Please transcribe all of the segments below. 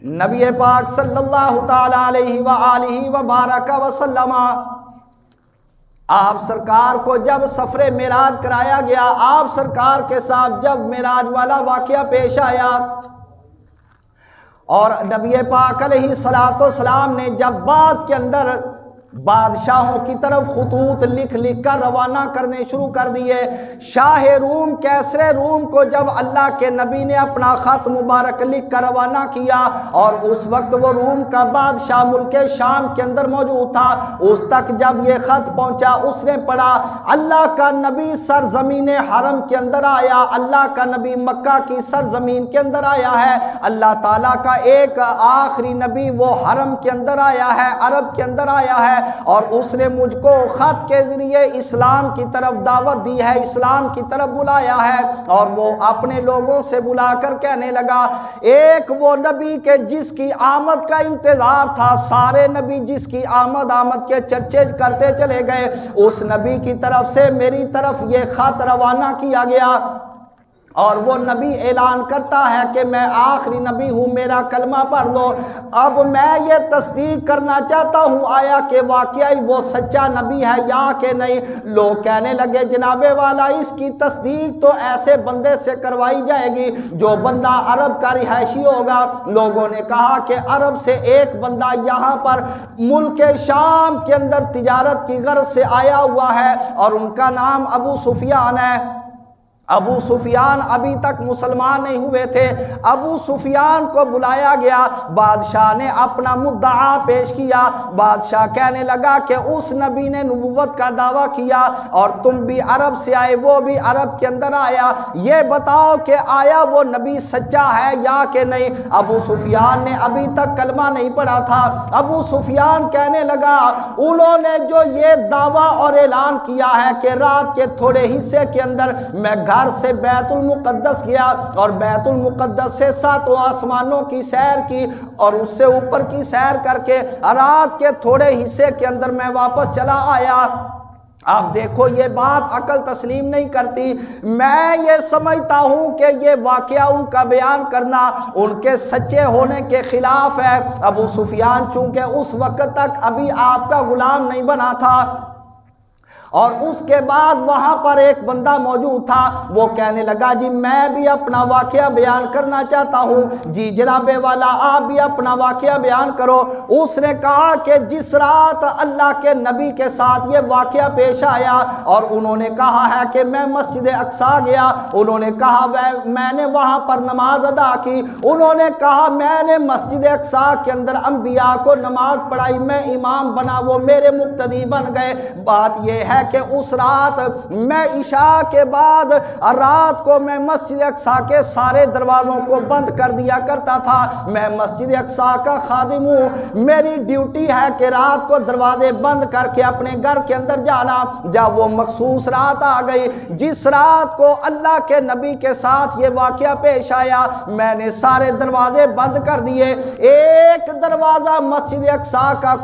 نبی پاک صلی اللہ تعالی علیہ وآلہ وبارک وسلم آپ سرکار کو جب سفر معراج کرایا گیا، آپ سرکار کے ساتھ جب معراج والا واقعہ پیش آیا اور نبی پاک علیہ السلام نے جب بعد کے اندر بادشاہوں کی طرف خطوط لکھ لکھ کر روانہ کرنے شروع کر دیے، شاہ روم کیسر روم کو جب اللہ کے نبی نے اپنا خط مبارک لکھ کر روانہ کیا، اور اس وقت وہ روم کا بادشاہ ملک شام کے اندر موجود تھا، اس تک جب یہ خط پہنچا اس نے پڑھا اللہ کا نبی سرزمین حرم کے اندر آیا، اللہ کا نبی مکہ کی سرزمین کے اندر آیا ہے، اللہ تعالیٰ کا ایک آخری نبی وہ حرم کے اندر آیا ہے، عرب کے اندر آیا ہے، اور اس نے مجھ کو خط کے ذریعے اسلام کی طرف دعوت دی ہے، اسلام کی طرف بلایا ہے۔ اور وہ اپنے لوگوں سے بلا کر کہنے لگا، ایک وہ نبی کے جس کی آمد کا انتظار تھا، سارے نبی جس کی آمد کے چرچے کرتے چلے گئے، اس نبی کی طرف سے میری طرف یہ خط روانہ کیا گیا، اور وہ نبی اعلان کرتا ہے کہ میں آخری نبی ہوں، میرا کلمہ پڑھ لو۔ اب میں یہ تصدیق کرنا چاہتا ہوں آیا کہ واقعی وہ سچا نبی ہے یا کہ نہیں۔ لوگ کہنے لگے جناب والا اس کی تصدیق تو ایسے بندے سے کروائی جائے گی جو بندہ عرب کا رہائشی ہوگا۔ لوگوں نے کہا کہ عرب سے ایک بندہ یہاں پر ملک شام کے اندر تجارت کی غرض سے آیا ہوا ہے اور ان کا نام ابو سفیان ہے۔ ابو سفیان ابھی تک مسلمان نہیں ہوئے تھے، ابو سفیان کو بلایا گیا، بادشاہ نے اپنا مدعا پیش کیا، بادشاہ کہنے لگا کہ اس نبی نے نبوت کا دعویٰ کیا اور تم بھی عرب سے آئے، وہ بھی عرب کے اندر آیا، یہ بتاؤ کہ آیا وہ نبی سچا ہے یا کہ نہیں۔ ابو سفیان نے ابھی تک کلمہ نہیں پڑھا تھا، ابو سفیان کہنے لگا انہوں نے جو یہ دعویٰ اور اعلان کیا ہے کہ رات کے تھوڑے حصے کے اندر میں گھر سے بیت المقدس گیا اور بیت المقدس سے 7 آسمانوں کی سیر کی اور اس سے اوپر کی سیر کر کے رات کے تھوڑے حصے کے اندر میں واپس چلا آیا۔ اب دیکھو یہ بات عقل تسلیم نہیں کرتی، میں یہ سمجھتا ہوں کہ یہ واقعہ ان کا بیان کرنا ان کے سچے ہونے کے خلاف ہے۔ ابو سفیان چونکہ اس وقت تک ابھی آپ کا غلام نہیں بنا تھا، اور اس کے بعد وہاں پر ایک بندہ موجود تھا، وہ کہنے لگا جی میں بھی اپنا واقعہ بیان کرنا چاہتا ہوں۔ جی جناب والا آپ بھی اپنا واقعہ بیان کرو۔ اس نے کہا کہ جس رات اللہ کے نبی کے ساتھ یہ واقعہ پیش آیا اور انہوں نے کہا ہے کہ میں مسجد اقصیٰ گیا، انہوں نے کہا میں نے وہاں پر نماز ادا کی، انہوں نے کہا میں نے مسجد اقصیٰ کے اندر انبیاء کو نماز پڑھائی، میں امام بنا، وہ میرے مقتدی بن گئے۔ بات یہ ہے کہ اس رات میں عشاء کے بعد رات کو میں مسجد اقصیٰ کے سارے دروازوں کو بند کر دیا کرتا تھا، میں مسجد اقصیٰ کا خادم ہوں، میری ڈیوٹی ہے کہ رات کو دروازے بند کر کے اپنے گھر کے اندر جانا۔ جب وہ مخصوص رات آ گئی جس رات کو اللہ کے نبی کے ساتھ یہ واقعہ پیش آیا، میں نے سارے دروازے بند کر دیے، ایک دروازہ مسجد اقصیٰ کا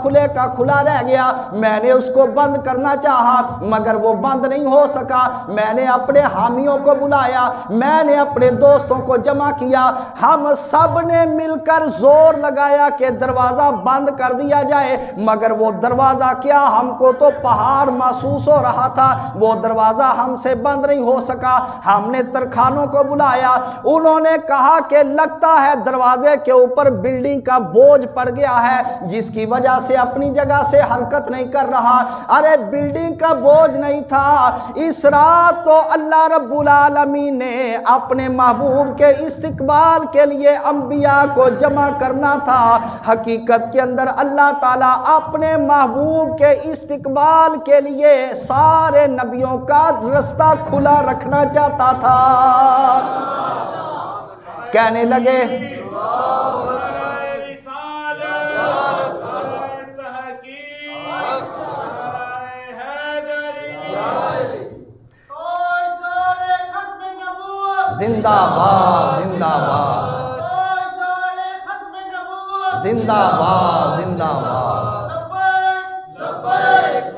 کھلا رہ گیا، میں نے اس کو بند کرنا چاہا مگر وہ بند نہیں ہو سکا۔ میں نے اپنے حامیوں کو بلایا، میں نے اپنے دوستوں کو جمع کیا، ہم سب نے مل کر زور لگایا کہ دروازہ بند کر دیا جائے، مگر وہ دروازہ کیا، ہم کو تو پہاڑ محسوس ہو رہا تھا، وہ دروازہ ہم سے بند نہیں ہو سکا۔ ہم نے ترکھانوں کو بلایا، انہوں نے کہا کہ لگتا ہے دروازے کے اوپر بلڈنگ کا بوجھ پڑ گیا ہے جس کی وجہ سے اپنی جگہ سے حرکت نہیں کر رہا۔ ارے بلڈنگ کا بوجھ نہیں تھا، اس رات تو اللہ رب العالمین نے اپنے محبوب کے استقبال کے لیے انبیاء کو جمع کرنا تھا۔ حقیقت کے اندر اللہ تعالیٰ اپنے محبوب کے استقبال کے لیے سارے نبیوں کا رستہ کھلا رکھنا چاہتا تھا۔ کہنے لگے زندہ باد زندہ باد زندہ باد زندہ باد،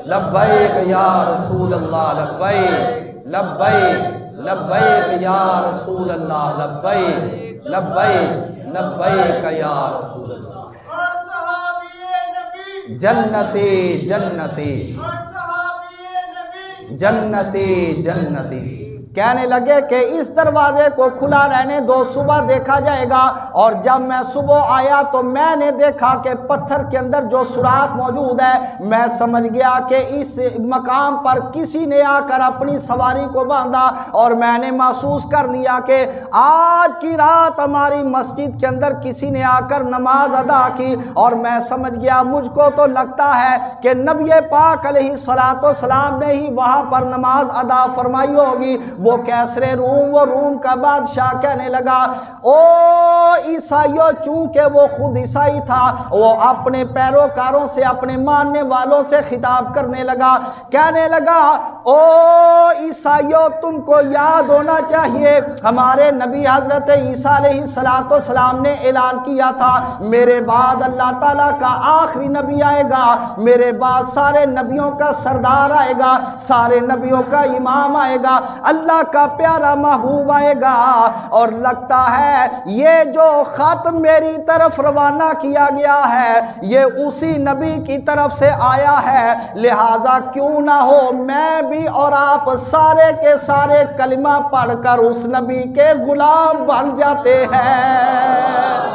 لبیک یا رسول اللہ، لبیک لبیک لبیک یا رسول اللہ، لبیک لبیک لبیک یا رسول اللہ، اور صحابی نبی، جنتی جنتی اور صحابی نبی، جنتی جنتی، کہنے لگے کہ اس دروازے کو کھلا رہنے دو، صبح دیکھا جائے گا۔ اور جب میں صبح آیا تو میں نے دیکھا کہ پتھر کے اندر جو سوراخ موجود ہے، میں سمجھ گیا کہ اس مقام پر کسی نے آ کر اپنی سواری کو باندھا، اور میں نے محسوس کر لیا کہ آج کی رات ہماری مسجد کے اندر کسی نے آ کر نماز ادا کی۔ اور میں سمجھ گیا، مجھ کو تو لگتا ہے کہ نبی پاک علیہ السلام نے ہی وہاں پر نماز ادا فرمائی ہوگی۔ وہ کیسر روم، وہ روم کا بادشاہ کہنے لگا، او عیسائیوں، چونکہ وہ خود عیسائی تھا، وہ اپنے پیروکاروں سے، اپنے ماننے والوں سے خطاب کرنے لگا، کہنے لگا، او عیسائیوں، تم کو یاد ہونا چاہیے ہمارے نبی حضرت عیسیٰ علیہ السلام نے اعلان کیا تھا، میرے بعد اللہ تعالیٰ کا آخری نبی آئے گا، میرے بعد سارے نبیوں کا سردار آئے گا، سارے نبیوں کا امام آئے گا، اللہ کا پیارا محبوب آئے گا۔ اور لگتا ہے یہ جو خط میری طرف روانہ کیا گیا ہے یہ اسی نبی کی طرف سے آیا ہے، لہٰذا کیوں نہ ہو میں بھی اور آپ سارے کے سارے کلمہ پڑھ کر اس نبی کے غلام بن جاتے ہیں۔